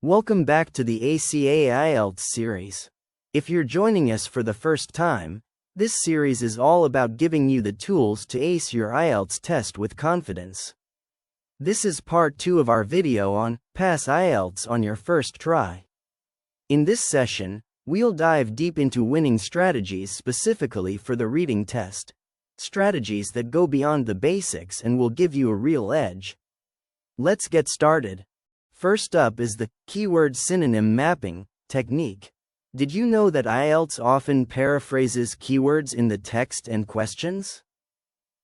Welcome back to the ACA IELTS series. If you're joining us for the first time, this series is all about giving you the tools to ace your IELTS test with confidence. This is part 2 of our video on Pass IELTS on your first try. In this session, we'll dive deep into winning strategies specifically for the reading test. Strategies that go beyond the basics and will give you a real edge. Let's get started. First up is the keyword synonym mapping technique. Did you know that IELTS often paraphrases keywords in the text and questions?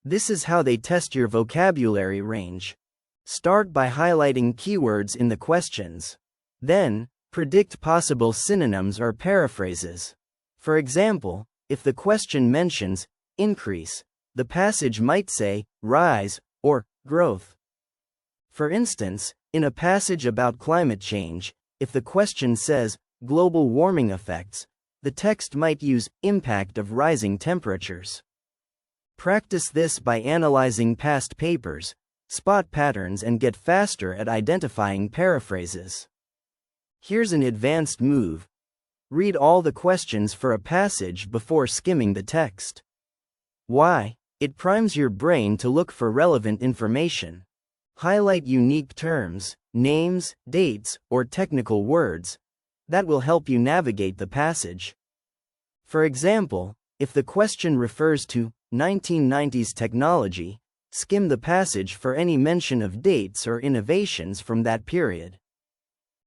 This is how they test your vocabulary range. Start by highlighting keywords in the questions. Then, predict possible synonyms or paraphrases. For example, if the question mentions increase, the passage might say rise or growth. For instance, in a passage about climate change, if the question says global warming effects, the text might use impact of rising temperatures. Practice this by analyzing past papers, spot patterns, and get faster at identifying paraphrases. Here's an advanced move. Read all the questions for a passage before skimming the text. Why? It primes your brain to look for relevant information. Highlight unique terms, names, dates, or technical words. That will help you navigate the passage. For example, if the question refers to 1990s technology, skim the passage for any mention of dates or innovations from that period.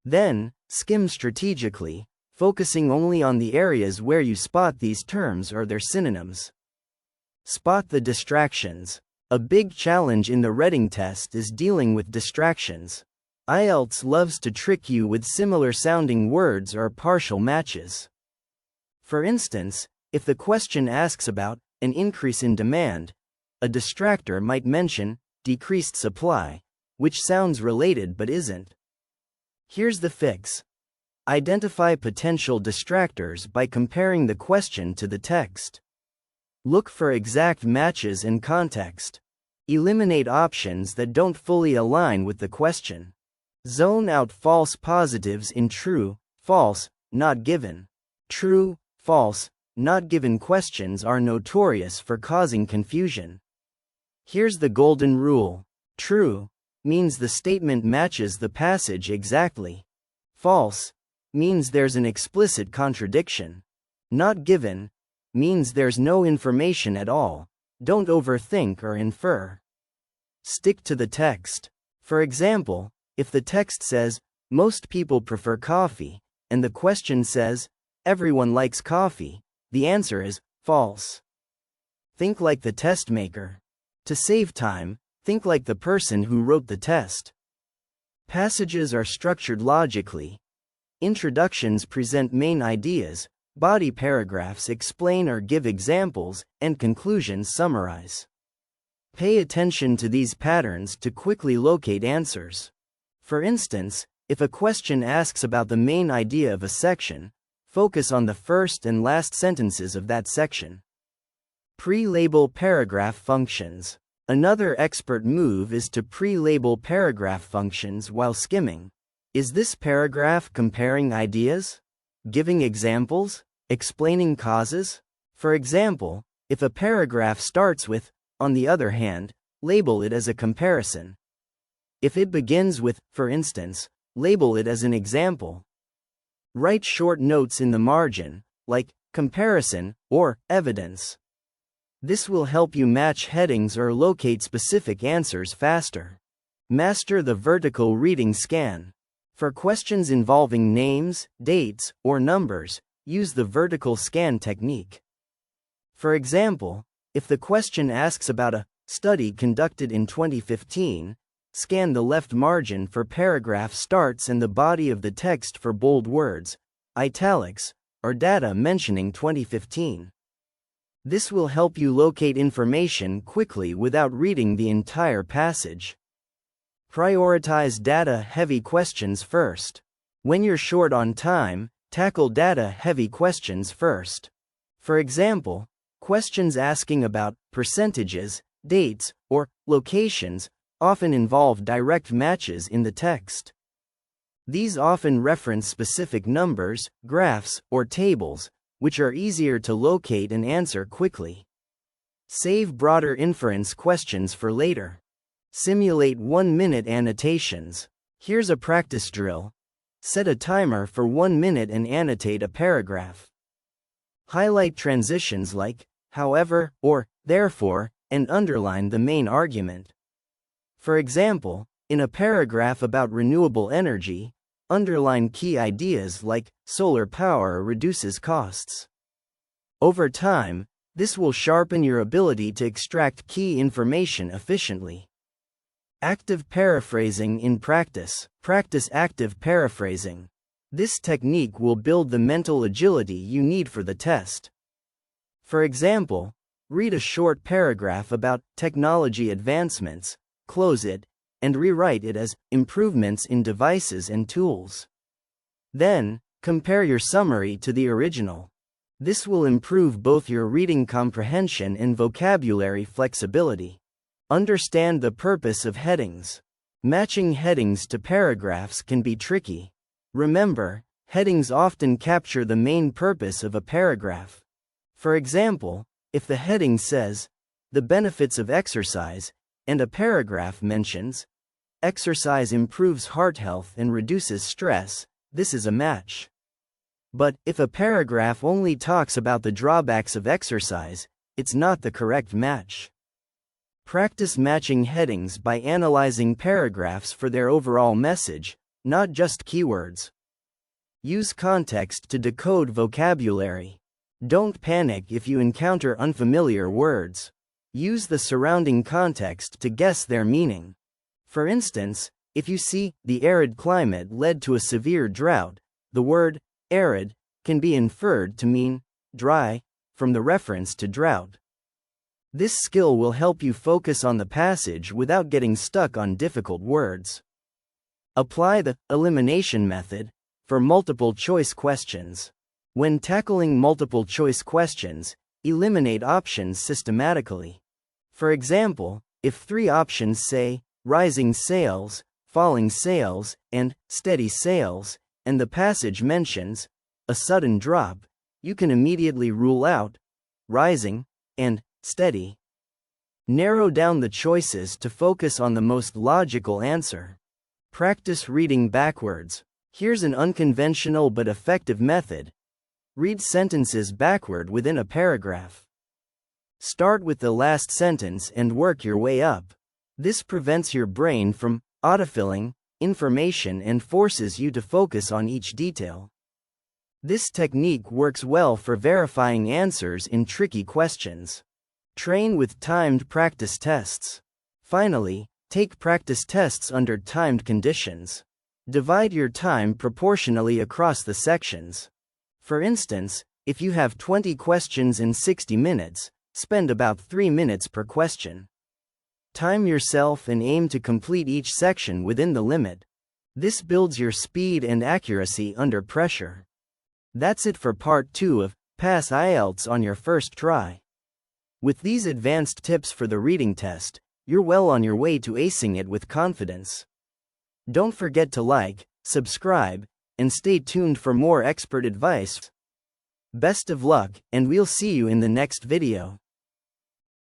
Then, skim strategically, focusing only on the areas where you spot these terms or their synonyms. Spot the distractions. A big challenge in the reading test is dealing with distractions. IELTS loves to trick you with similar-sounding words or partial matches. For instance, if the question asks about an increase in demand, a distractor might mention decreased supply, which sounds related but isn't. Here's the fix. Identify potential distractors by comparing the question to the text. Look for exact matches and context. Eliminate options that don't fully align with the question. Zone out false positives in true, false, not given. True, false, not given questions are notorious for causing confusion. Here's the golden rule. True means the statement matches the passage exactly. False means there's an explicit contradiction. Not given means there's no information at all. Don't overthink or infer. Stick to the text. For example, if the text says, most people prefer coffee, and the question says, everyone likes coffee, the answer is false. Think like the test maker. To save time, think like the person who wrote the test. Passages are structured logically. Introductions present main ideas, body paragraphs explain or give examples, and conclusions summarize. Pay attention to these patterns to quickly locate answers. For instance, if a question asks about the main idea of a section, focus on the first and last sentences of that section. Pre-label paragraph functions. Another expert move is to pre-label paragraph functions while skimming. Is this paragraph comparing ideas? Giving examples? Explaining causes? For example, if a paragraph starts with, on the other hand, label it as a comparison. If it begins with, for instance, label it as an example. Write short notes in the margin, like, comparison, or evidence. This will help you match headings or locate specific answers faster. Master the vertical reading scan. For questions involving names, dates, or numbers, use the vertical scan technique. For example, if the question asks about a study conducted in 2015, scan the left margin for paragraph starts and the body of the text for bold words, italics, or data mentioning 2015. This will help you locate information quickly without reading the entire passage. Prioritize data-heavy questions first. When you're short on time, tackle data-heavy questions first. For example, questions asking about percentages, dates, or locations often involve direct matches in the text. These often reference specific numbers, graphs, or tables, which are easier to locate and answer quickly. Save broader inference questions for later. Simulate 1-minute annotations. Here's a practice drill. Set a timer for 1 minute and annotate a paragraph. Highlight transitions like, however, or, therefore, and underline the main argument. For example, in a paragraph about renewable energy, underline key ideas like, solar power reduces costs. Over time, this will sharpen your ability to extract key information efficiently. Active paraphrasing in practice. Practice active paraphrasing. This technique will build the mental agility you need for the test. For example, read a short paragraph about technology advancements, close it, and rewrite it as improvements in devices and tools. Then, compare your summary to the original. This will improve both your reading comprehension and vocabulary flexibility. Understand the purpose of headings. Matching headings to paragraphs can be tricky. Remember, headings often capture the main purpose of a paragraph. For example, if the heading says, "The benefits of exercise," and a paragraph mentions, "Exercise improves heart health and reduces stress," this is a match. But if a paragraph only talks about the drawbacks of exercise, it's not the correct match. Practice matching headings by analyzing paragraphs for their overall message, not just keywords. Use context to decode vocabulary. Don't panic if you encounter unfamiliar words. Use the surrounding context to guess their meaning. For instance, if you see, "the arid climate led to a severe drought," the word arid can be inferred to mean dry, from the reference to drought. This skill will help you focus on the passage without getting stuck on difficult words. Apply the elimination method for multiple choice questions. When tackling multiple choice questions, eliminate options systematically. For example, if 3 options say rising sales, falling sales, and steady sales, and the passage mentions a sudden drop, you can immediately rule out rising and steady. Narrow down the choices to focus on the most logical answer. Practice reading backwards. Here's an unconventional but effective method. Read sentences backward within a paragraph. Start with the last sentence and work your way up. This prevents your brain from autofilling information and forces you to focus on each detail. This technique works well for verifying answers in tricky questions. Train with timed practice tests. Finally, take practice tests under timed conditions. Divide your time proportionally across the sections. For instance, if you have 20 questions in 60 minutes, spend about 3 minutes per question. Time yourself and aim to complete each section within the limit. This builds your speed and accuracy under pressure. That's it for part 2 of Pass IELTS on your first try. With these advanced tips for the reading test, you're well on your way to acing it with confidence. Don't forget to like, subscribe, and stay tuned for more expert advice. Best of luck, and we'll see you in the next video.